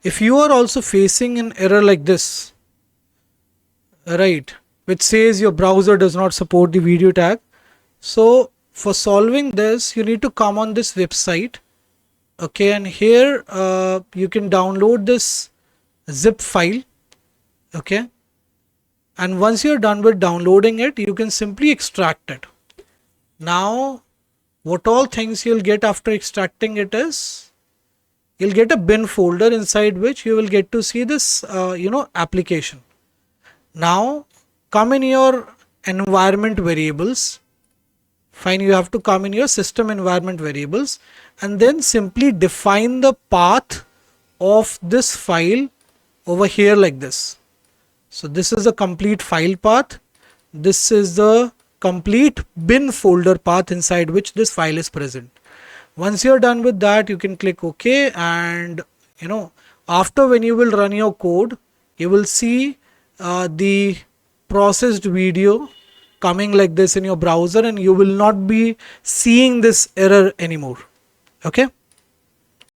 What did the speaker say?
If you are also facing an error like this, right, which says your browser does not support the video tag, so for solving this, you need to come on this website. Okay, and here you can download this zip file. Okay, and once you're done with downloading it, you can simply extract it. Now what all things you'll get after extracting it is, you'll get a bin folder inside which you will get to see this application. Now come in your environment variables. Fine, you have to come in your system environment variables and then simply define the path of this file over here like this. So this is the complete file path. This is the complete bin folder path inside which this file is present. Once you're done with that, you can click OK, and after when you will run your code, you will see the processed video coming like this in your browser, and you will not be seeing this error anymore. Okay.